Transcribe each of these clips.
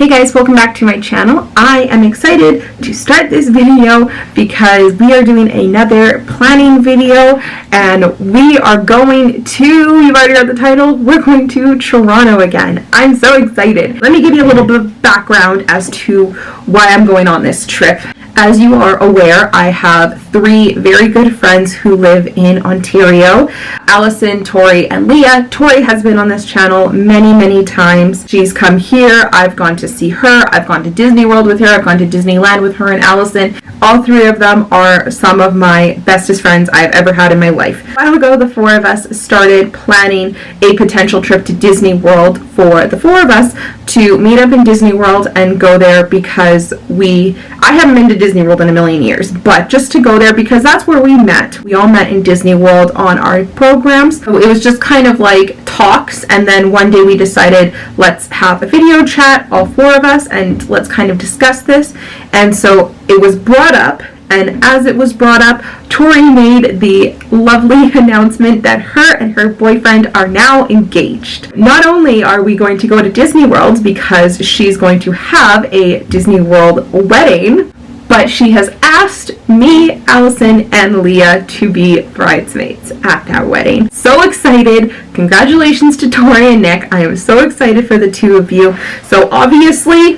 Hey guys, welcome back to my channel. I am excited to start this video because we are doing another planning video and we are going to, you've already read the title, we're going to Toronto again. I'm so excited. Let me give you a little bit of background as to why I'm going on this trip. As you are aware, I have three very good friends who live in Ontario. Allison, Tori, and Leah. Tori has been on this channel many times. She's come here. I've gone to see her. I've gone to Disney World with her. I've gone to Disneyland with her and Allison. All three of them are some of my bestest friends I've ever had in my life. A while ago, the four of us started planning a potential trip to Disney World for the four of us to meet up in Disney World and go there because I haven't been to Disney World in a million years, but just to go there because that's where we met. We all met in Disney World on our programs. So it was just kind of like talks, and then one day we decided let's have a video chat, all four of us, and let's kind of discuss this. And so it was brought up, and as it was brought up, Tori made the lovely announcement that her and her boyfriend are now engaged. Not only are we going to go to Disney World because she's going to have a Disney World wedding, but she has asked me, Allison, and Leah to be bridesmaids at that wedding. So excited. Congratulations to Tori and Nick. I am so excited for the two of you. So obviously,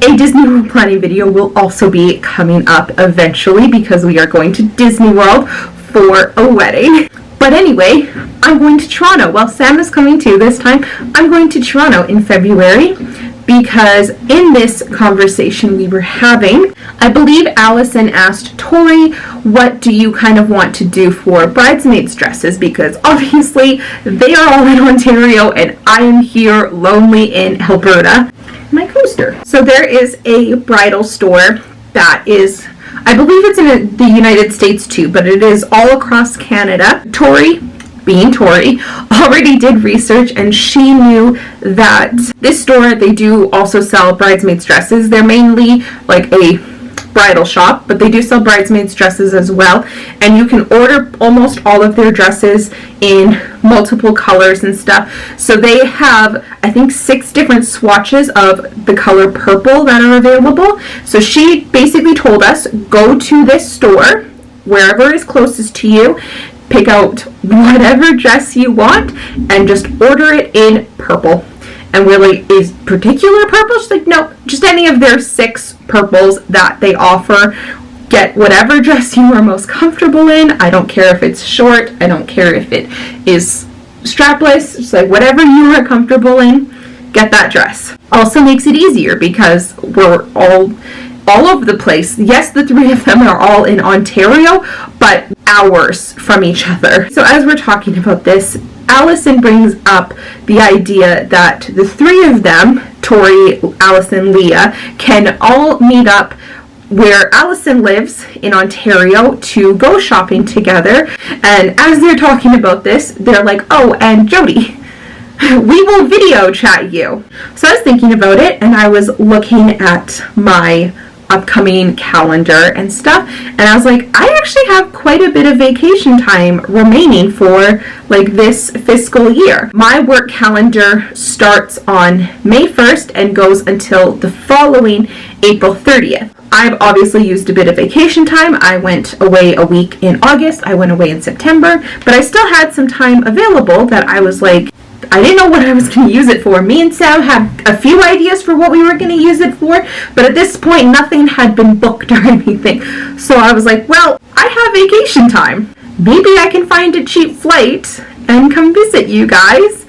a Disney World planning video will also be coming up eventually because we are going to Disney World for a wedding. But anyway, I'm going to Toronto. Well, Sam is coming too this time. I'm going to Toronto in February because in this conversation we were having, I believe Allison asked Tori, what do you kind of want to do for bridesmaids dresses? Because obviously they are all in Ontario and I am here lonely in Alberta. My coaster. So there is a bridal store that is, I believe it's in the United States too, but it is all across Canada. Tori, being Tori, already did research and she knew that this store, they do also sell bridesmaids dresses. They're mainly like a bridal shop, but they do sell bridesmaids dresses as well, and you can order almost all of their dresses in multiple colors and stuff. So they have, I think, 6 different swatches of the color purple that are available. So she basically told us, go to this store, wherever is closest to you, pick out whatever dress you want, and just order it in purple. And we're like, is particular purple? She's like, no, just any of their 6 purples that they offer. Get whatever dress you are most comfortable in. I don't care if it's short. I don't care if it is strapless. Just like whatever you are comfortable in, get that dress. Also makes it easier because we're all over the place. Yes, the 3 of them are all in Ontario, but hours from each other. So as we're talking about this, Allison brings up the idea that the 3 of them, Tori, Allison, Leah, can all meet up where Allison lives in Ontario to go shopping together. And as they're talking about this, they're like, oh, and Jody, we will video chat you. So I was thinking about it and I was looking at my upcoming calendar and stuff, and I was like, I actually have quite a bit of vacation time remaining for like this fiscal year. My work calendar starts on May 1st and goes until the following April 30th. I've obviously used a bit of vacation time. I went away a week in August, I went away in September, but I still had some time available that I was like, I didn't know what I was going to use it for. Me and Sam had a few ideas for what we were going to use it for, but at this point nothing had been booked or anything. So I was like, well, I have vacation time. Maybe I can find a cheap flight and come visit you guys,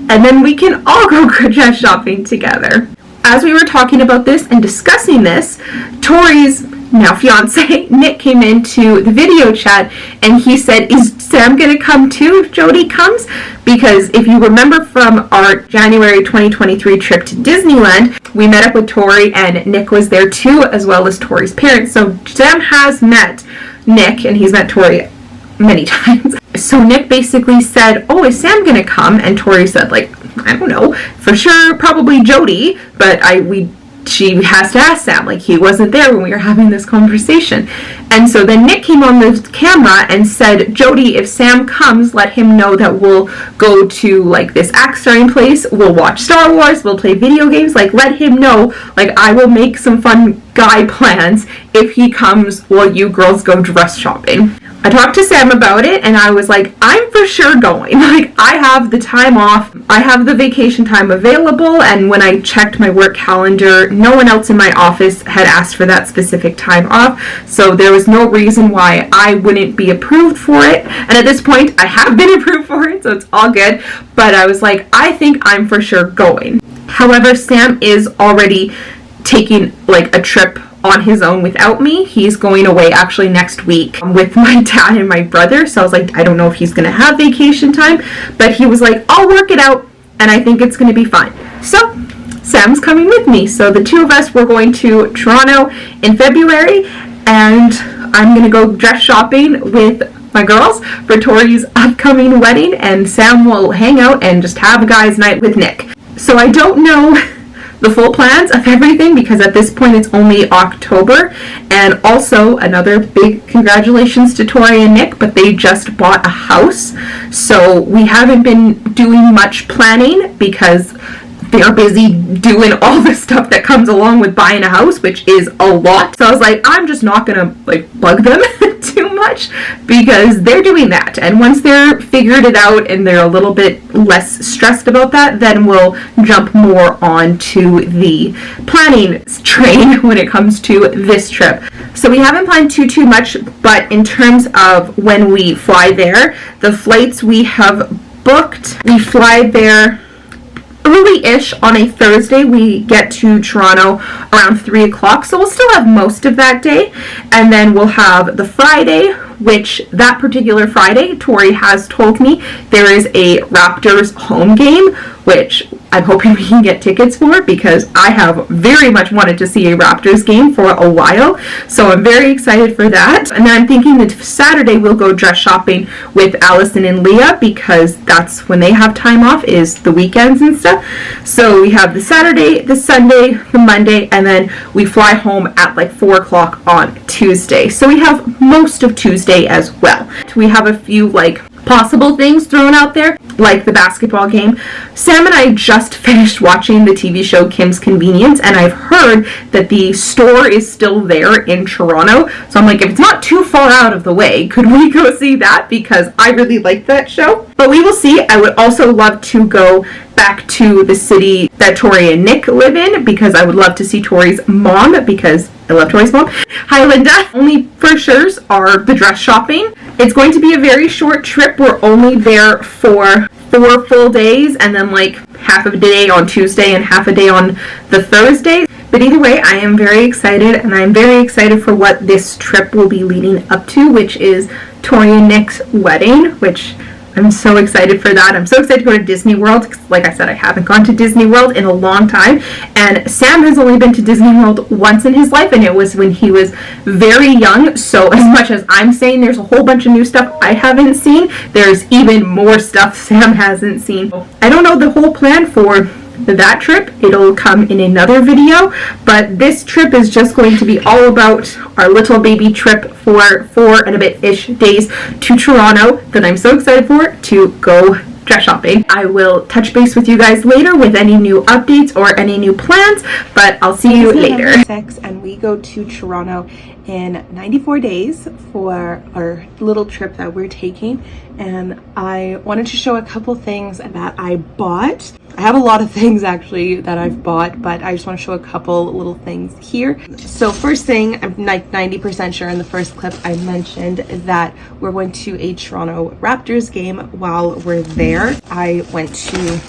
and then we can all go dress shopping together. As we were talking about this and discussing this, Tori's now fiance Nick came into the video chat and he said, is Sam gonna come too if Jody comes? Because if you remember from our January 2023 trip to Disneyland, we met up with Tori and Nick was there too, as well as Tori's parents. So Sam has met Nick and he's met Tori many times. So Nick basically said, oh, is Sam gonna come? And Tori said, like, I don't know, for sure, probably Jody, but we she has to ask Sam. Like, he wasn't there when we were having this conversation. And so then Nick came on the camera and said, Jodey, if Sam comes, let him know that we'll go to like this axe starting place, we'll watch Star Wars, we'll play video games. Like, let him know, like, I will make some fun guy plans if he comes while you girls go dress shopping. I talked to Sam about it and I was like, I'm for sure going. Like, I have the time off, I have the vacation time available, and when I checked my work calendar, no one else in my office had asked for that specific time off, so there was no reason why I wouldn't be approved for it. And at this point, I have been approved for it, so it's all good, but I was like, I think I'm for sure going. However, Sam is already taking like a trip on his own without me. He's going away actually next week with my dad and my brother, so I was like, I don't know if he's gonna have vacation time, but he was like, I'll work it out and I think it's gonna be fine. So Sam's coming with me, so the two of us, we're going to Toronto in February, and I'm gonna go dress shopping with my girls for Tori's upcoming wedding, and Sam will hang out and just have a guys' night with Nick. So I don't know the full plans of everything because at this point it's only October. And also another big congratulations to Tori and Nick, but they just bought a house, so we haven't been doing much planning because they're busy doing all the stuff that comes along with buying a house, which is a lot. So I was like, I'm just not gonna like bug them too much because they're doing that, and once they're figured it out and they're a little bit less stressed about that, then we'll jump more onto the planning train when it comes to this trip. So we haven't planned too much, but in terms of when we fly there, the flights we have booked, we fly there early-ish on a Thursday. We get to Toronto around 3 o'clock, so we'll still have most of that day, and then we'll have the Friday, which that particular Friday, Tori has told me there is a Raptors home game, which I'm hoping we can get tickets for because I have very much wanted to see a Raptors game for a while, so I'm very excited for that. And then I'm thinking that Saturday we'll go dress shopping with Allison and Leah because that's when they have time off, is the weekends and stuff. So we have the Saturday, the Sunday, the Monday, and then we fly home at like 4 o'clock on Tuesday. So we have most of Tuesday as well. We have a few like possible things thrown out there, like the basketball game. Sam and I just finished watching the TV show Kim's Convenience, and I've heard that the store is still there in Toronto, so I'm like, if it's not too far out of the way, could we go see that? Because I really like that show. But we will see. I would also love to go back to the city that Tori and Nick live in because I would love to see Tori's mom because I love Tori's mom. Hi, Linda. Only for sure's are the dress shopping. It's going to be a very short trip. We're only there for 4 full days and then like half of a day on Tuesday and half a day on the Thursday. But either way, I am very excited, and I'm very excited for what this trip will be leading up to, which is Tori and Nick's wedding, which I'm so excited for that. I'm so excited to go to Disney World because, like I said, I haven't gone to Disney World in a long time. And Sam has only been to Disney World once in his life, and it was when he was very young. So as much as I'm saying there's a whole bunch of new stuff I haven't seen, there's even more stuff Sam hasn't seen. I don't know the whole plan for that trip. It'll come in another video, but this trip is just going to be all about our little baby trip for 4 and a bit-ish days to Toronto that I'm so excited for to go dress shopping. I will touch base with you guys later with any new updates or any new plans, but I'll see you later. 6 and we go to Toronto in 94 days for our little trip that we're taking, and I wanted to show a couple things that I bought. I have a lot of things actually that I've bought, but I just want to show a couple little things here. So first thing, I'm like 90% sure in the first clip I mentioned that we're going to a Toronto Raptors game while we're there. I went to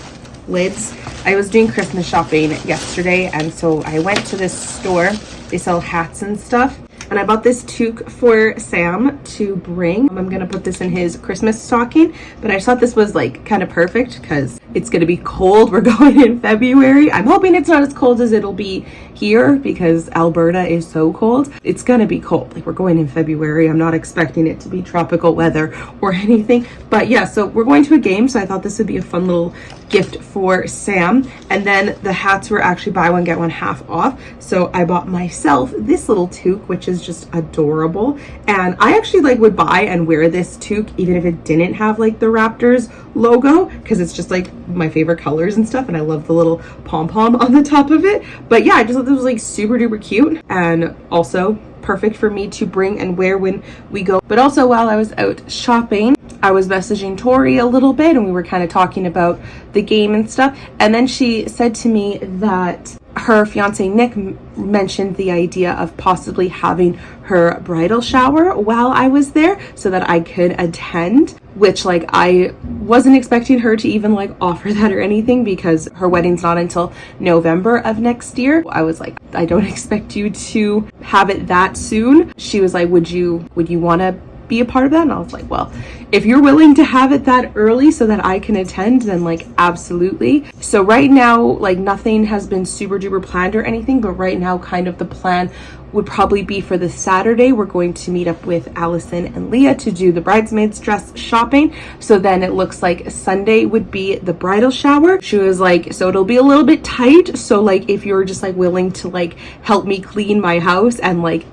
Lids. I was doing Christmas shopping yesterday, and so I went to this store. They sell hats and stuff. And I bought this toque for Sam to bring. I'm gonna put this in his Christmas stocking, but I just thought this was like kind of perfect because it's gonna be cold. We're going in February. I'm hoping it's not as cold as it'll be here because Alberta is so cold. It's gonna be cold. Like, we're going in February. I'm not expecting it to be tropical weather or anything. But yeah, so we're going to a game, so I thought this would be a fun little gift for Sam, and then the hats were actually buy one get one half off, so I bought myself this little toque, which is just adorable. And I actually like would buy and wear this toque even if it didn't have like the Raptors logo, because it's just like my favorite colors and stuff, and I love the little pom-pom on the top of it. But yeah, I just thought this was like super duper cute, and also perfect for me to bring and wear when we go. But also, while I was out shopping, I was messaging Tori a little bit, and we were kind of talking about the game and stuff. And then she said to me that her fiance Nick mentioned the idea of possibly having her bridal shower while I was there so that I could attend, which like I wasn't expecting her to even like offer that or anything, because her wedding's not until November of next year. I was like, I don't expect you to have it that soon. She was like, would you want to be a part of that? And I was like, well, if you're willing to have it that early so that I can attend, then like absolutely. So right now, like nothing has been super duper planned or anything, but right now kind of the plan would probably be for the Saturday, we're going to meet up with Allison and Leah to do the bridesmaids dress shopping. So then it looks like Sunday would be the bridal shower. She was like, so it'll be a little bit tight. So like if you're just like willing to like help me clean my house and like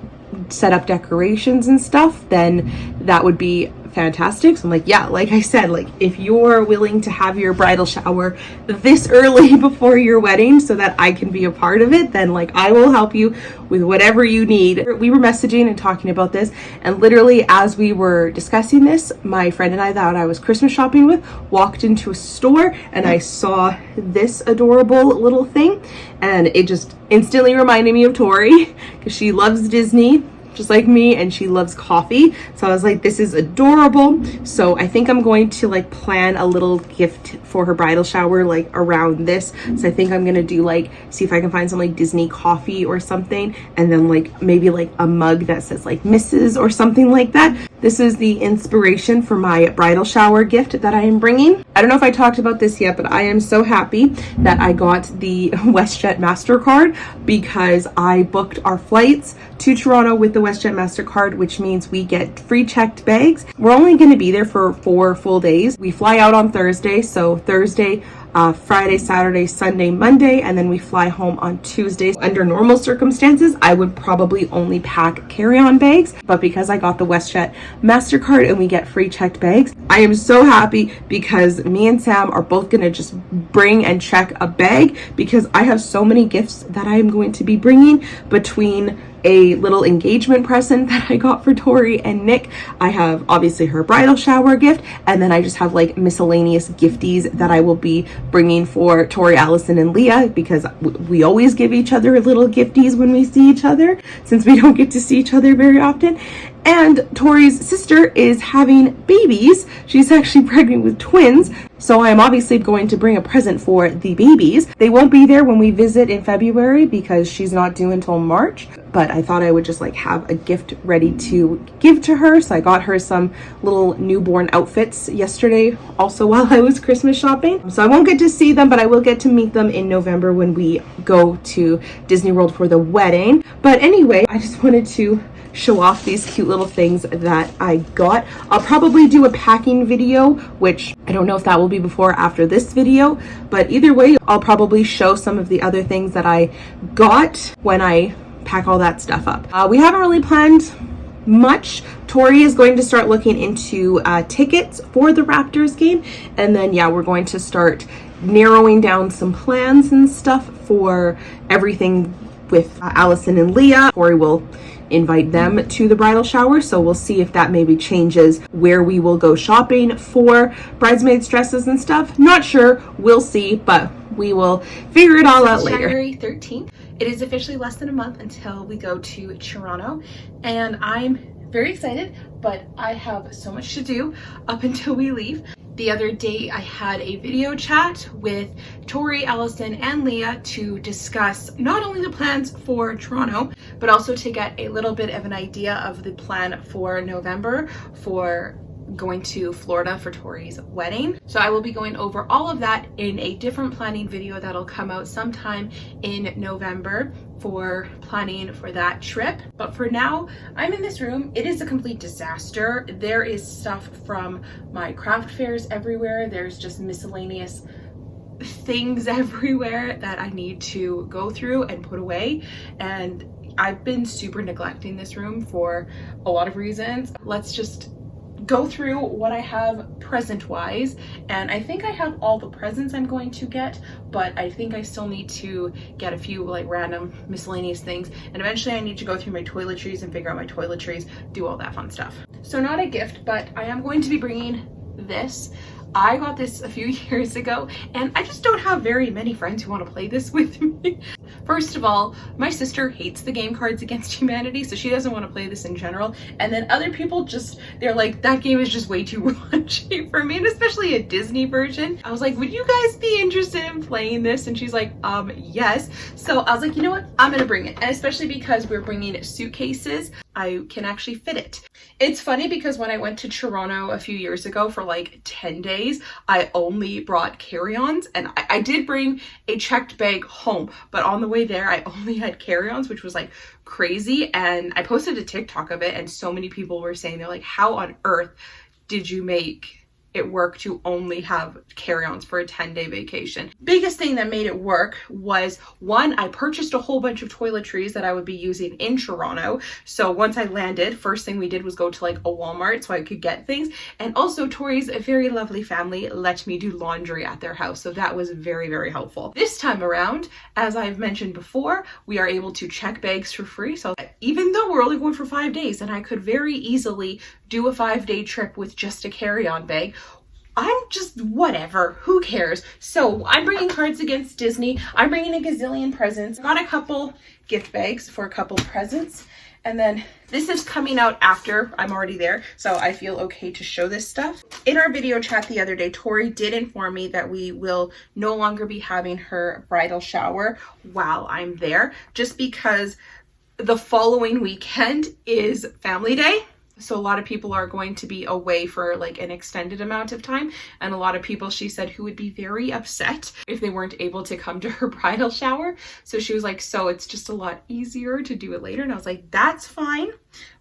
set up decorations and stuff, then that would be fantastic. So I'm like, yeah, like I said, like if you're willing to have your bridal shower this early before your wedding so that I can be a part of it, then like I will help you with whatever you need. We were messaging and talking about this, and literally as we were discussing this, my friend and I that I was Christmas shopping with walked into a store, and I saw this adorable little thing, and it just instantly reminded me of Tori because she loves Disney just like me, and she loves coffee. So I was like, this is adorable. So I think I'm going to like plan a little gift for her bridal shower like around this. So I think I'm gonna do like, see if I can find some like Disney coffee or something, and then like maybe like a mug that says like Mrs. or something like that. This is the inspiration for my bridal shower gift that I am bringing. I don't know if I talked about this yet, but I am so happy that I got the WestJet MasterCard, because I booked our flights to Toronto with the WestJet MasterCard, which means we get free checked bags. We're only going to be there for 4 full days. We fly out on Thursday, so Thursday, Friday, Saturday, Sunday, Monday, and then we fly home on Tuesday. Under normal circumstances, I would probably only pack carry-on bags, but because I got the WestJet MasterCard and we get free checked bags, I am so happy, because me and Sam are both gonna just bring and check a bag, because I have so many gifts that I am going to be bringing. Between a little engagement present that I got for Tori and Nick, I have obviously her bridal shower gift, and then I just have like miscellaneous gifties that I will be bringing for Tori, Allison, and Leah, because we always give each other little gifties when we see each other, since we don't get to see each other very often. And Tori's sister is having babies. She's actually pregnant with twins. So I am obviously going to bring a present for the babies. They won't be there when we visit in February because she's not due until March. But I thought I would just like have a gift ready to give to her. So I got her some little newborn outfits yesterday, also while I was Christmas shopping. So I won't get to see them, but I will get to meet them in November when we go to Disney World for the wedding. But anyway, I just wanted to show off these cute little things that I got. I'll probably do a packing video, which I don't know if that will be before or after this video, but either way, I'll probably show some of the other things that I got when I pack all that stuff up. We haven't really planned much. Tori is going to start looking into tickets for the Raptors game, and then yeah, we're going to start narrowing down some plans and stuff for everything with Allison and Leah. Tori will invite them to the bridal shower, so we'll see if that maybe changes where we will go shopping for bridesmaids dresses and stuff. Not sure, we'll see, but we will figure it all out later. January 13th. It is officially less than a month until we go to Toronto, and I'm very excited, but I have so much to do up until we leave. The other day I had a video chat with Tori, Allison, and Leah to discuss not only the plans for Toronto, but also to get a little bit of an idea of the plan for November for going to Florida for Tori's wedding. So I will be going over all of that in a different planning video that'll come out sometime in November for planning for that trip. But for now, I'm in this room. It is a complete disaster. There is stuff from my craft fairs everywhere. There's just miscellaneous things everywhere that I need to go through and put away, and I've been super neglecting this room for a lot of reasons. Let's just go through what I have present wise, and I think I have all the presents I'm going to get, but I think I still need to get a few like random miscellaneous things, and eventually I need to go through my toiletries and figure out my toiletries, do all that fun stuff. So not a gift, but I am going to be bringing this. I got this a few years ago, and I just don't have very many friends who want to play this with me. First of all, my sister hates the game Cards Against Humanity, so she doesn't want to play this in general. And then other people they're like, that game is just way too raunchy for me, and especially a Disney version. I was like, would you guys be interested in playing this? And she's like, yes. So I was like, you know what? I'm gonna bring it. And especially because we're bringing suitcases, I can actually fit it. It's funny because when I went to Toronto a few years ago for like 10 days, I only brought carry-ons, and I did bring a checked bag home, but on the way there I only had carry-ons, which was like crazy. And I posted a TikTok of it, and so many people were saying, they're like, how on earth did you make it work to only have carry-ons for a 10-day vacation? Biggest thing that made it work was, one, I purchased a whole bunch of toiletries that I would be using in Toronto. So once I landed, first thing we did was go to like a Walmart so I could get things. And also Tori's a very lovely family let me do laundry at their house. So that was very, very helpful. This time around, as I've mentioned before, we are able to check bags for free. So even though we're only going for 5 days, and I could very easily do a 5-day trip with just a carry-on bag, I'm just whatever, who cares? So I'm bringing Cards Against Disney. I'm bringing a gazillion presents. Got a couple gift bags for a couple presents. And then this is coming out after I'm already there, so I feel okay to show this stuff. In our video chat the other day, Tori did inform me that we will no longer be having her bridal shower while I'm there, just because the following weekend is family day. So a lot of people are going to be away for like an extended amount of time. And a lot of people, she said, who would be very upset if they weren't able to come to her bridal shower. So she was like, so it's just a lot easier to do it later. And I was like, that's fine.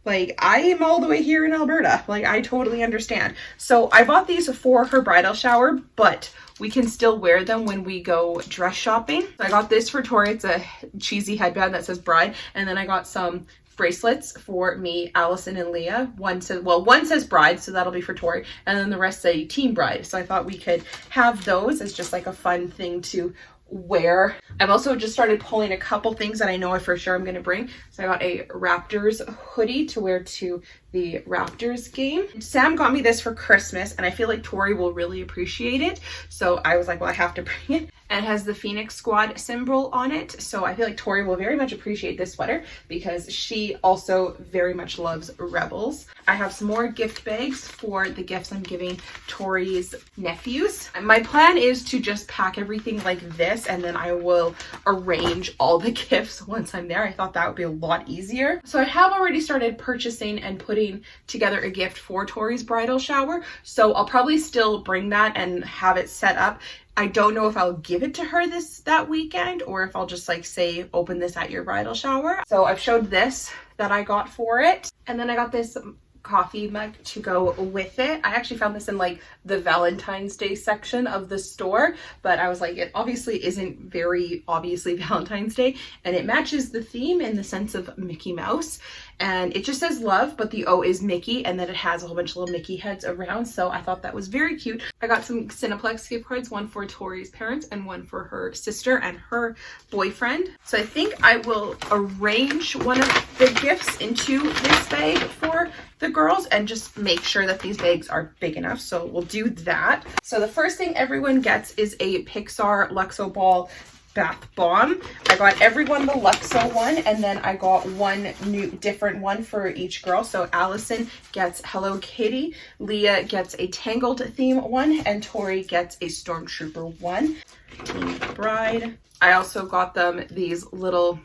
Like, I am all the way here in Alberta. Like, I totally understand. So I bought these for her bridal shower, but we can still wear them when we go dress shopping. So I got this for Tori. It's a cheesy headband that says bride. And then I got some bracelets for me, Allison, and Leah. One says bride, so that'll be for Tori, and then the rest say team bride. So I thought we could have those as just like a fun thing to wear. I've also just started pulling a couple things that I know for sure I'm going to bring. So I got a Raptors hoodie to wear to the Raptors game. Sam got me this for Christmas, and I feel like Tori will really appreciate it. So I was like, well, I have to bring it. And it has the Phoenix Squad symbol on it. So I feel like Tori will very much appreciate this sweater because she also very much loves Rebels. I have some more gift bags for the gifts I'm giving Tori's nephews. And my plan is to just pack everything like this, and then I will arrange all the gifts once I'm there. I thought that would be a lot easier. So I have already started purchasing and putting together a gift for Tori's bridal shower. So I'll probably still bring that and have it set up. I don't know if I'll give it to her that weekend, or if I'll just like say, open this at your bridal shower. So I've showed this that I got for it. And then I got this coffee mug to go with it. I actually found this in like the Valentine's Day section of the store, but I was like, it obviously isn't very obviously Valentine's Day, and it matches the theme in the sense of Mickey Mouse. And it just says love, but the O is Mickey, and then it has a whole bunch of little Mickey heads around. So I thought that was very cute. I got some Cineplex gift cards, one for Tori's parents and one for her sister and her boyfriend. So I think I will arrange one of the gifts into this bag for the girls and just make sure that these bags are big enough. So we'll do that. So the first thing everyone gets is a Pixar Luxo Ball bath bomb. I got everyone the Luxo one, and then I got one new different one for each girl. So Allison gets Hello Kitty, Leah gets a Tangled theme one, and Tori gets a Stormtrooper one. Team Bride. I also got them these little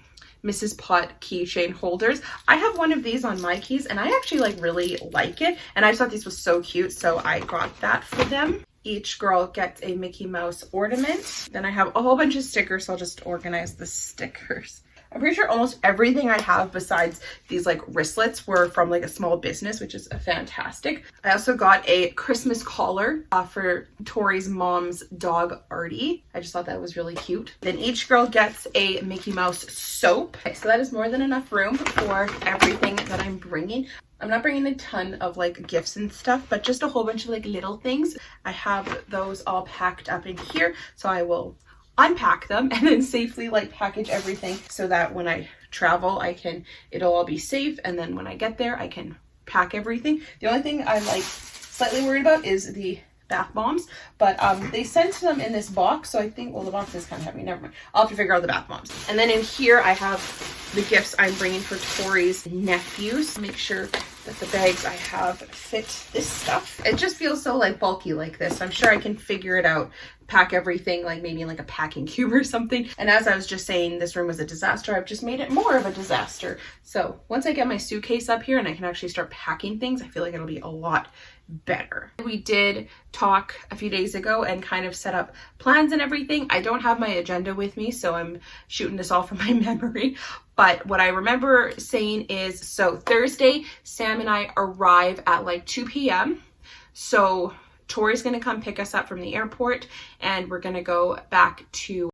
Mrs. Pot keychain holders. I have one of these on my keys, and I actually really like it, and I just thought these was so cute, so I got that for them. Each girl gets a Mickey Mouse ornament. Then I have a whole bunch of stickers, so I'll just organize the stickers. I'm pretty sure almost everything I have besides these like wristlets were from like a small business, which is fantastic. I also got a Christmas collar for Tori's mom's dog Artie. I just thought that was really cute. Then each girl gets a Mickey Mouse soap. Okay, so that is more than enough room for everything that I'm bringing. I'm not bringing a ton of like gifts and stuff, but just a whole bunch of like little things. I have those all packed up in here, so I will unpack them and then safely like package everything so that when I travel it'll all be safe, and then when I get there I can pack everything. The only thing I'm like slightly worried about is the bath bombs, but they sent them in this box, so I think, well, the box is kind of heavy, never mind, I'll have to figure out the bath bombs. And then in here I have the gifts I'm bringing for Tori's nephews. Make sure that the bags I have fit this stuff. It just feels so like bulky like this. I'm sure I can figure it out, pack everything like maybe in like a packing cube or something. And as I was just saying, this room was a disaster. I've just made it more of a disaster. So once I get my suitcase up here and I can actually start packing things, I feel like it'll be a lot better. We did talk a few days ago and kind of set up plans and everything. I don't have my agenda with me, so I'm shooting this all from my memory. But what I remember saying is, so Thursday, Sam and I arrive at like 2 p.m. So Tori's gonna come pick us up from the airport and we're gonna go back to,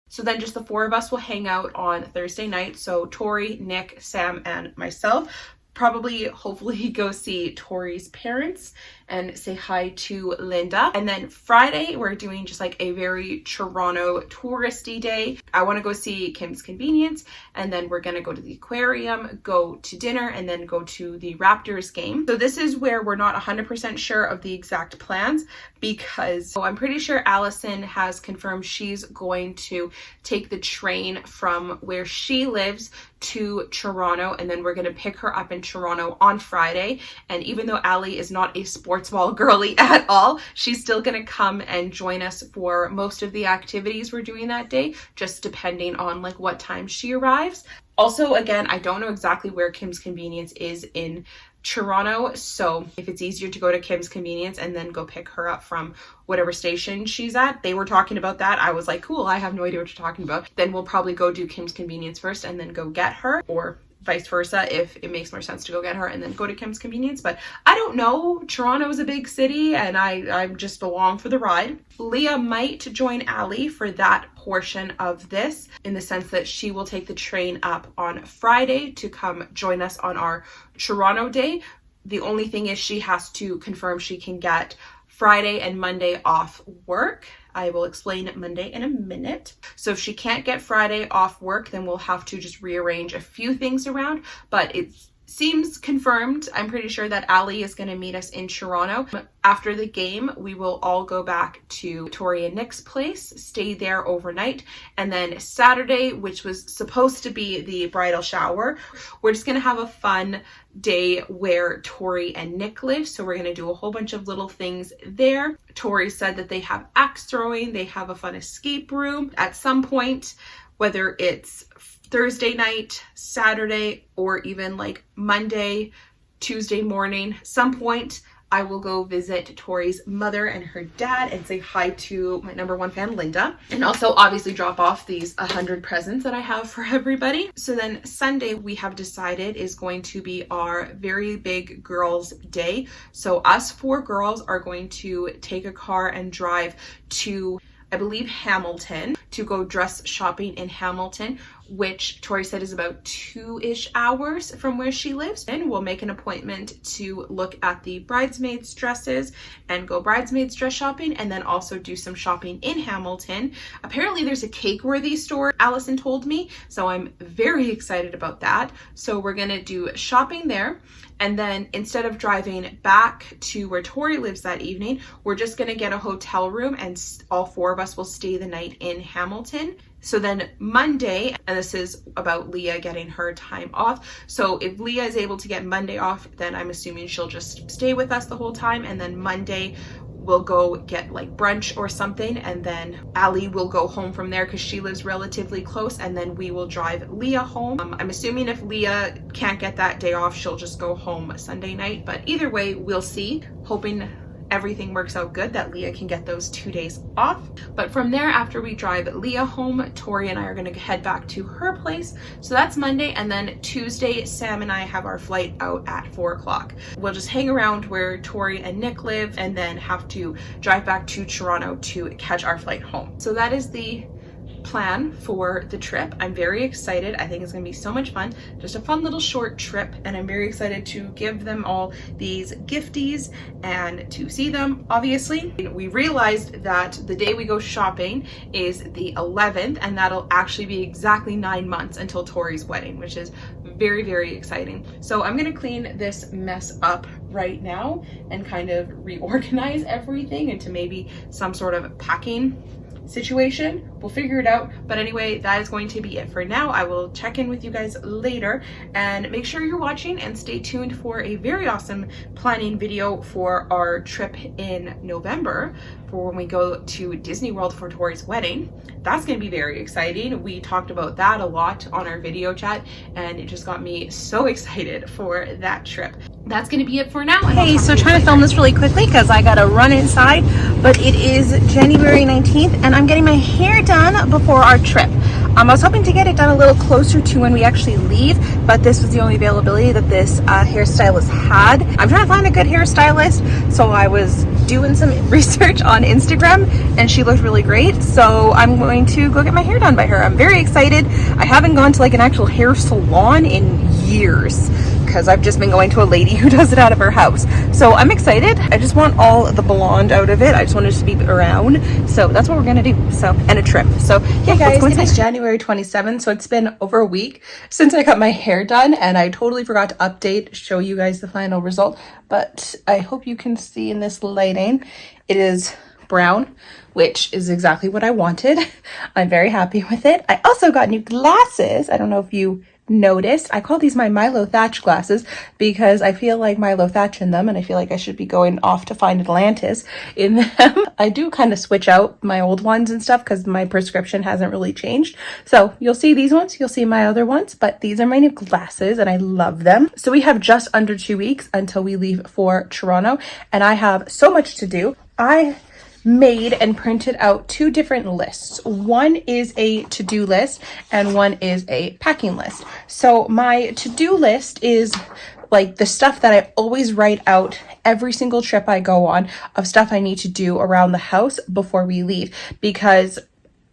so then just the four of us will hang out on Thursday night. So Tori, Nick, Sam, and myself. Probably, hopefully go see Tori's parents and say hi to Linda. And then Friday, we're doing just like a very Toronto touristy day. I want to go see Kim's Convenience, and then we're going to go to the aquarium, go to dinner, and then go to the Raptors game. So this is where we're not 100% sure of the exact plans, because I'm pretty sure Allison has confirmed she's going to take the train from where she lives to Toronto, and then we're going to pick her up in Toronto on Friday. And even though Allie is not a sports ball girly at all, she's still going to come and join us for most of the activities we're doing that day, just depending on like what time she arrives. Also, again, I don't know exactly where Kim's Convenience is in Toronto, so if it's easier to go to Kim's Convenience and then go pick her up from whatever station she's at. They were talking about that. I was like, cool, I have no idea what you're talking about. Then we'll probably go do Kim's Convenience first and then go get her, or vice versa if it makes more sense to go get her and then go to Kim's Convenience. But I don't know. Toronto is a big city and I'm just along for the ride. Leah might join Allie for that portion of this, in the sense that she will take the train up on Friday to come join us on our Toronto day. The only thing is she has to confirm she can get Friday and Monday off work. I will explain Monday in a minute. So if she can't get Friday off work, then we'll have to just rearrange a few things around, but it seems confirmed. I'm pretty sure that Allie is going to meet us in Toronto. After the game, we will all go back to Tori and Nick's place, stay there overnight, and then Saturday, which was supposed to be the bridal shower, we're just going to have a fun day where Tori and Nick live. So we're going to do a whole bunch of little things there. Tori said that they have axe throwing, they have a fun escape room at some point, whether it's Thursday night, Saturday, or even like Monday, Tuesday morning. Some point I will go visit Tori's mother and her dad and say hi to my #1 fan, Linda. And also obviously drop off these 100 presents that I have for everybody. So then Sunday, we have decided, is going to be our very big girls' day. So us 4 girls are going to take a car and drive to, I believe, Hamilton, to go dress shopping in Hamilton, which Tori said is about 2-ish hours from where she lives. And we'll make an appointment to look at the bridesmaids dresses and go bridesmaids dress shopping, and then also do some shopping in Hamilton. Apparently there's a cake-worthy store, Allison told me, so I'm very excited about that. So we're gonna do shopping there, and then instead of driving back to where Tori lives that evening, we're just gonna get a hotel room and all 4 of us will stay the night in Hamilton. So then Monday, and this is about Leah getting her time off. So if Leah is able to get Monday off, then I'm assuming she'll just stay with us the whole time. And then Monday we'll go get like brunch or something. And then Allie will go home from there because she lives relatively close. And then we will drive Leah home. I'm assuming if Leah can't get that day off, she'll just go home Sunday night. But either way, we'll see. Hoping everything works out good, that Leah can get those 2 days off. But from there, after we drive Leah home, Tori and I are going to head back to her place. So that's Monday, and then Tuesday, Sam and I have our flight out at 4 o'clock. We'll just hang around where Tori and Nick live and then have to drive back to Toronto to catch our flight home. So that is the plan for the trip. I'm very excited. I think it's gonna be so much fun. Just a fun little short trip, and I'm very excited to give them all these gifties and to see them. Obviously, we realized that the day we go shopping is the 11th, and that'll actually be exactly 9 months until Tori's wedding, which is very, very exciting. So I'm gonna clean this mess up right now and kind of reorganize everything into maybe some sort of packing situation. We'll figure it out. But anyway, that is going to be it for now. I will check in with you guys later, and make sure you're watching and stay tuned for a very awesome planning video for our trip in November for when we go to Disney World for Tori's wedding. That's going to be very exciting. We talked about that a lot on our video chat, and it just got me so excited for that trip. That's going to be it for now. Hey, so trying to film this really quickly because I gotta run inside, but it is January 19th and I'm getting my hair done before our trip. I was hoping to get it done a little closer to when we actually leave, but this was the only availability that this hairstylist had. I'm trying to find a good hairstylist, so I was doing some research on Instagram and she looked really great, so I'm going to go get my hair done by her. I'm very excited. I haven't gone to like an actual hair salon in years because I've just been going to a lady who does it out of her house. So I'm excited. I just want all the blonde out of it. I just want it to be around. So that's what we're gonna do. So, and a trim. So yeah, guys, it is January 27th. So it's been over a week since I got my hair done, and I totally forgot to update, show you guys the final result. But I hope you can see in this lighting, it is brown, which is exactly what I wanted. I'm very happy with it. I also got new glasses. I don't know if you noticed. I call these my Milo Thatch glasses because I feel like Milo Thatch in them, and I feel like I should be going off to find Atlantis in them. I do kind of switch out my old ones and stuff because my prescription hasn't really changed. So you'll see these ones, you'll see my other ones, but these are my new glasses and I love them. So we have just under 2 weeks until we leave for Toronto, and I have so much to do. I made and printed out 2 different lists. One is a to-do list and one is a packing list. So my to-do list is like the stuff that I always write out every single trip I go on of stuff I need to do around the house before we leave, because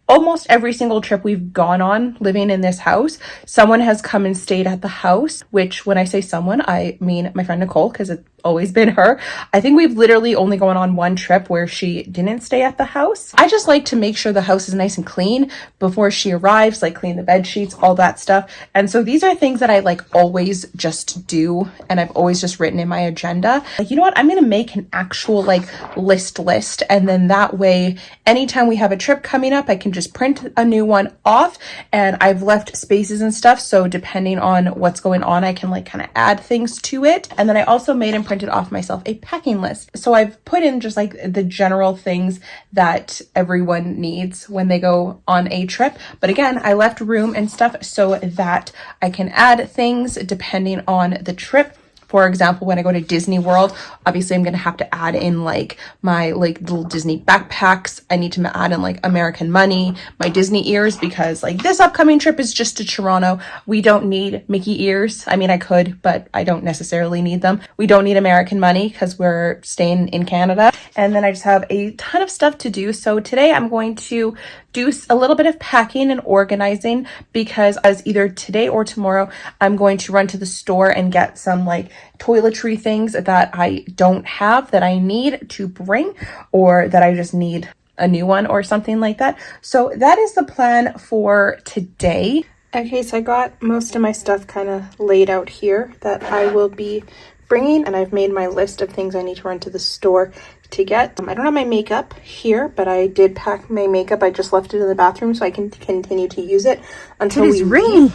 almost every single trip we've gone on living in this house, someone has come and stayed at the house, which when I say someone, I mean my friend Nicole, because it's always been her. I think we've literally only gone on one trip where she didn't stay at the house. I just like to make sure the house is nice and clean before she arrives, like clean the bed sheets, all that stuff. And so these are things that I like always just do, and I've always just written in my agenda. Like, you know what? I'm going to make an actual like list, and then that way, anytime we have a trip coming up, I can just print a new one off, and I've left spaces and stuff. So depending on what's going on, I can like kind of add things to it. And then I also made and printed off myself a packing list. So I've put in just like the general things that everyone needs when they go on a trip. But again, I left room and stuff so that I can add things depending on the trip. For example, when I go to Disney World, obviously I'm going to have to add in like my like little Disney backpacks. I need to add in like American money, my Disney ears, because like this upcoming trip is just to Toronto. We don't need Mickey ears. I mean, I could, but I don't necessarily need them. We don't need American money because we're staying in Canada. And then I just have a ton of stuff to do. So today I'm going to do a little bit of packing and organizing, because as either today or tomorrow, I'm going to run to the store and get some like toiletry things that I don't have that I need to bring, or that I just need a new one or something like that. So that is the plan for today. Okay, so I got most of my stuff kind of laid out here that I will be bringing, and I've made my list of things I need to run to the store to get. I don't have my makeup here, but I did pack my makeup. I just left it in the bathroom so I can continue to use it until we raining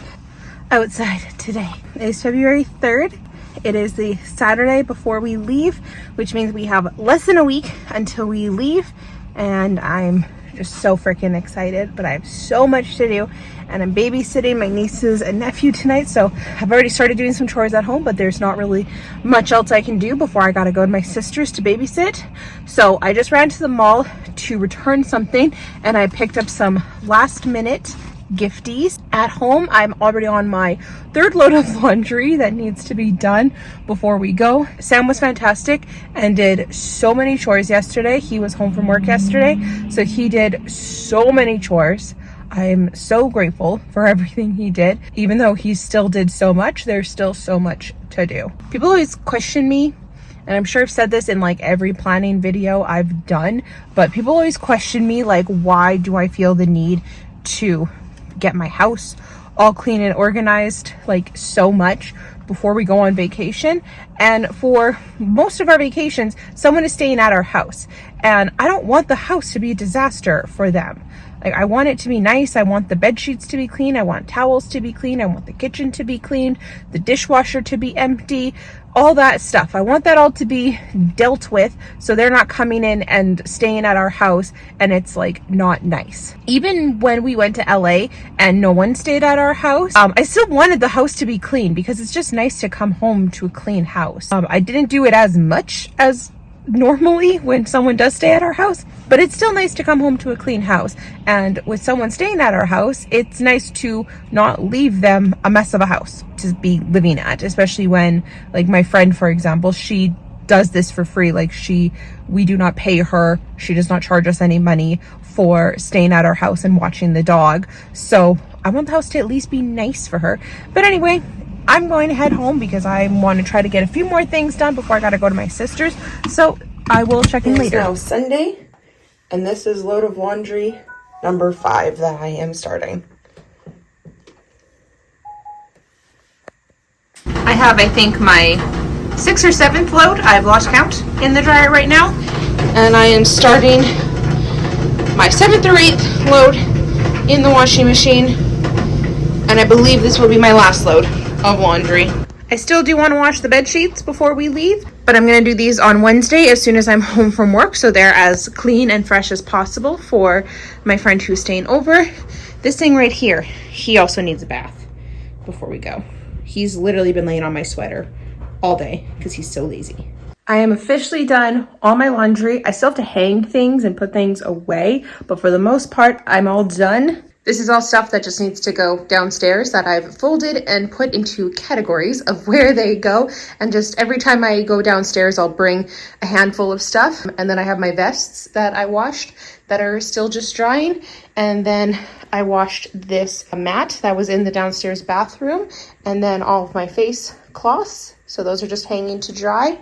outside today. It is February 3rd. It is the Saturday before we leave, which means we have less than a week until we leave, and I'm Just so freaking excited, but I have so much to do, and I'm babysitting my nieces and nephew tonight, so I've already started doing some chores at home, but there's not really much else I can do before I gotta go to my sister's to babysit. So I just ran to the mall to return something, and I picked up some last minute gifties. At home, I'm already on my third load of laundry that needs to be done before we go. Sam was fantastic and did so many chores yesterday. He was home from work yesterday, so he did so many chores. I'm so grateful for everything he did. Even though he still did so much, there's still so much to do. People always question me, and I'm sure I've said this in like every planning video I've done, but people always question me, like, why do I feel the need to get my house all clean and organized like so much before we go on vacation? And for most of our vacations, someone is staying at our house, and I don't want the house to be a disaster for them. Like, I want it to be nice. I want the bed sheets to be clean. I want towels to be clean. I want the kitchen to be cleaned, the dishwasher to be empty, all that stuff. I want that all to be dealt with, so they're not coming in and staying at our house and it's like not nice. Even when we went to LA and no one stayed at our house, I still wanted the house to be clean because it's just nice to come home to a clean house. I didn't do it as much as normally when someone does stay at our house, but it's still nice to come home to a clean house. And with someone staying at our house, it's nice to not leave them a mess of a house to be living at, especially when, like, my friend, for example, she does this for free. Like, we do not pay her, she does not charge us any money for staying at our house and watching the dog. So I want the house to at least be nice for her. But anyway, I'm going to head home because I want to try to get a few more things done before I got to go to my sister's. So I will check in later. It's now Sunday, and this is load of laundry number 5 that I am starting. I have, I think, my 6th or 7th load, I've lost count, in the dryer right now. And I am starting my 7th or 8th load in the washing machine. And I believe this will be my last load of laundry. I still do want to wash the bed sheets before we leave, but I'm going to do these on Wednesday as soon as I'm home from work, so they're as clean and fresh as possible for my friend who's staying over. This thing right here, he also needs a bath before we go. He's literally been laying on my sweater all day because he's so lazy. I am officially done all my laundry. I still have to hang things and put things away, but for the most part, I'm all done. This is all stuff that just needs to go downstairs that I've folded and put into categories of where they go. And just every time I go downstairs, I'll bring a handful of stuff. And then I have my vests that I washed that are still just drying. And then I washed this mat that was in the downstairs bathroom. And then all of my face cloths. So those are just hanging to dry.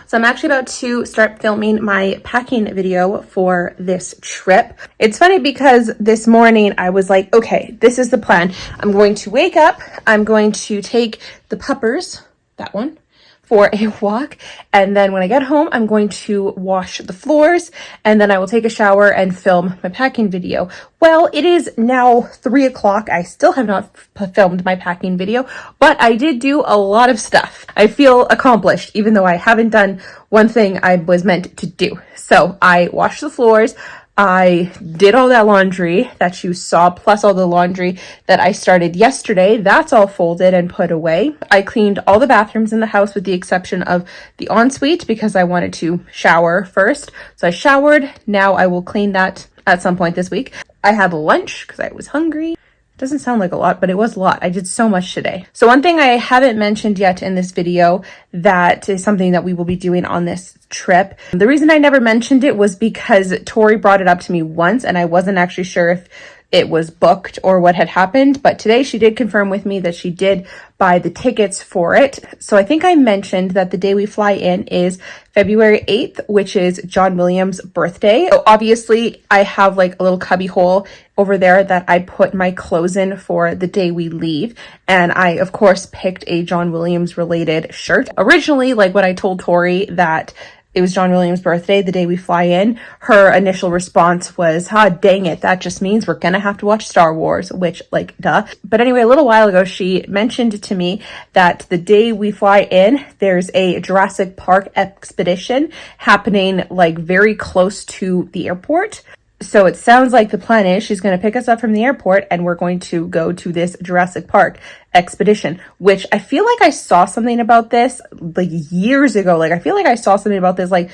So I'm actually about to start filming my packing video for this trip. It's funny because this morning I was like, okay, this is the plan. I'm going to wake up, I'm going to take the puppers, that one, for a walk, and then when I get home, I'm going to wash the floors, and then I will take a shower and film my packing video. Well, it is now 3 o'clock. I still have not filmed my packing video, but I did do a lot of stuff. I feel accomplished, even though I haven't done one thing I was meant to do. So I washed the floors, I did all that laundry that you saw, plus all the laundry that I started yesterday. That's all folded and put away. I cleaned all the bathrooms in the house with the exception of the ensuite because I wanted to shower first. So I showered. Now I will clean that at some point this week. I had lunch because I was hungry. Doesn't sound like a lot, but it was a lot. I did so much today. So one thing I haven't mentioned yet in this video that is something that we will be doing on this trip. The reason I never mentioned it was because Tori brought it up to me once and I wasn't actually sure if it was booked or what had happened, but today she did confirm with me that she did buy the tickets for it. So I think I mentioned that the day we fly in is February 8th, which is John Williams' birthday. So obviously I have like a little cubby hole over there that I put my clothes in for the day we leave. And I, of course, picked a John Williams related shirt. Originally, like when I told Tori that it was John Williams' birthday the day we fly in, her initial response was, dang it, that just means we're gonna have to watch Star Wars, which, like, duh. But anyway, a little while ago, she mentioned to me that the day we fly in, there's a Jurassic Park expedition happening, like, very close to the airport. So it sounds like the plan is she's going to pick us up from the airport and we're going to go to this Jurassic Park expedition, which I feel like I saw something about this like years ago. Like I feel like I saw something about this like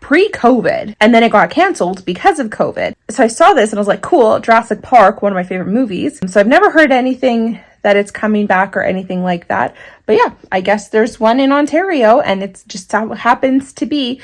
pre-COVID, and then it got canceled because of COVID. So I saw this and I was like, cool, Jurassic Park, one of my favorite movies. So I've never heard anything that it's coming back or anything like that. But yeah, I guess there's one in Ontario, and it's just how it happens to be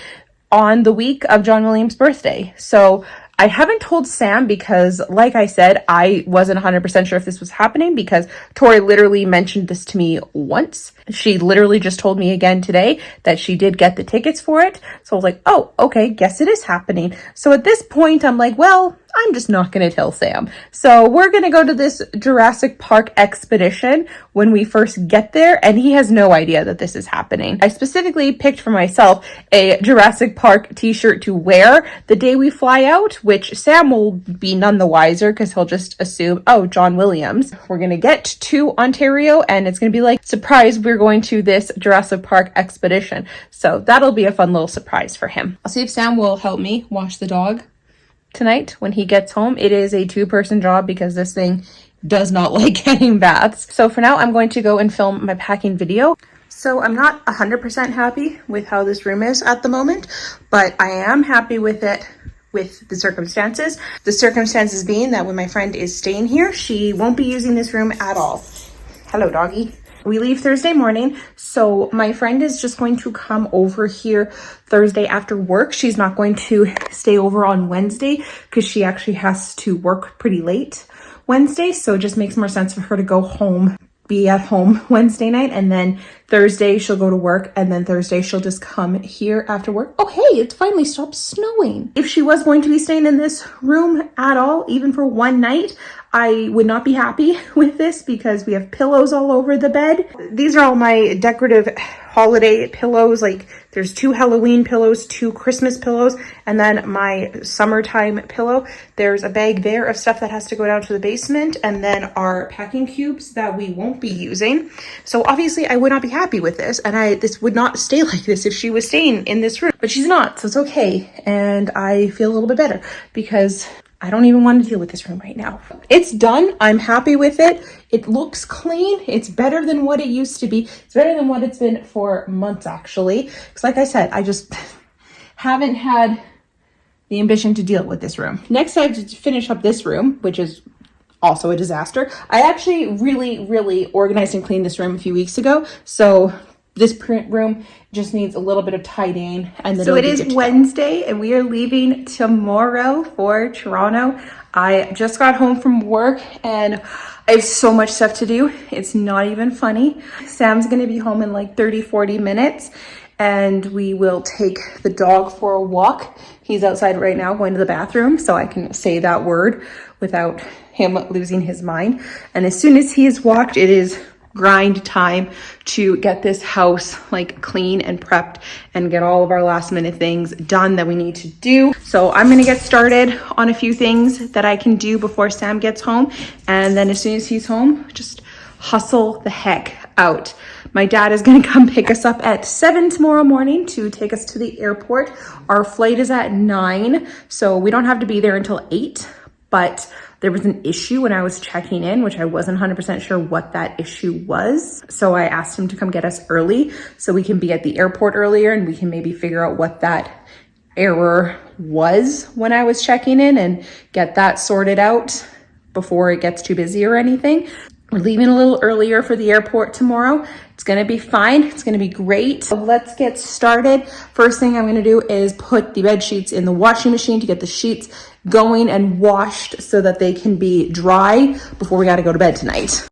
on the week of John Williams' birthday. So I haven't told Sam because, like I said, I wasn't 100% sure if this was happening because Tori literally mentioned this to me once. She literally just told me again today that she did get the tickets for it. So I was like, oh, okay, guess it is happening. So at this point, I'm like, well, I'm just not going to tell Sam. So we're going to go to this Jurassic Park expedition when we first get there, and he has no idea that this is happening. I specifically picked for myself a Jurassic Park t-shirt to wear the day we fly out, which Sam will be none the wiser because he'll just assume, oh, John Williams. We're going to get to Ontario, and it's going to be like, surprise, we're going to this Jurassic Park expedition. So that'll be a fun little surprise for him. I'll see if Sam will help me wash the dog tonight when he gets home. It is a 2-person job because this thing does not like getting baths. So for now, I'm going to go and film my packing video. So I'm not 100% happy with how this room is at the moment, but I am happy with it with the circumstances. The circumstances being that when my friend is staying here, she won't be using this room at all. Hello, doggy. We leave Thursday morning, so my friend is just going to come over here Thursday after work. She's not going to stay over on Wednesday because she actually has to work pretty late Wednesday, so it just makes more sense for her to go home, be at home Wednesday night, and then Thursday she'll go to work, and then Thursday she'll just come here after work. Oh, hey, it finally stopped snowing. If she was going to be staying in this room at all, even for one night, I would not be happy with this because we have pillows all over the bed. These are all my decorative holiday pillows. Like there's 2 Halloween pillows, 2 Christmas pillows, and then my summertime pillow. There's a bag there of stuff that has to go down to the basement, and then our packing cubes that we won't be using. So obviously I would not be happy with this, and this would not stay like this if she was staying in this room, but she's not, so it's okay. And I feel a little bit better because I don't even want to deal with this room right now. It's done. I'm happy with it. It looks clean. It's better than what it used to be. It's better than what it's been for months, actually. Because like I said, I just haven't had the ambition to deal with this room. Next, I have to finish up this room, which is also a disaster. I actually really organized and cleaned this room a few weeks ago. So this print room just needs a little bit of tidying. And then so it is Wednesday and we are leaving tomorrow for Toronto. I just got home from work and I have so much stuff to do. It's not even funny. Sam's gonna be home in like 30-40 minutes and we will take the dog for a walk. He's outside right now going to the bathroom, so I can say that word without him losing his mind. And as soon as he is walked, it is grind time to get this house like clean and prepped and get all of our last minute things done that we need to do. So I'm gonna get started on a few things that I can do before Sam gets home, and then as soon as he's home, just hustle the heck out. My dad is gonna come pick us up at 7 tomorrow morning to take us to the airport. Our flight is at 9, so we don't have to be there until 8, but there was an issue when I was checking in, which I wasn't 100% sure what that issue was. So I asked him to come get us early so we can be at the airport earlier and we can maybe figure out what that error was when I was checking in and get that sorted out before it gets too busy or anything. We're leaving a little earlier for the airport tomorrow. It's gonna be fine, it's gonna be great. So let's get started. First thing I'm gonna do is put the bed sheets in the washing machine to get the sheets going and washed so that they can be dry before we gotta go to bed tonight.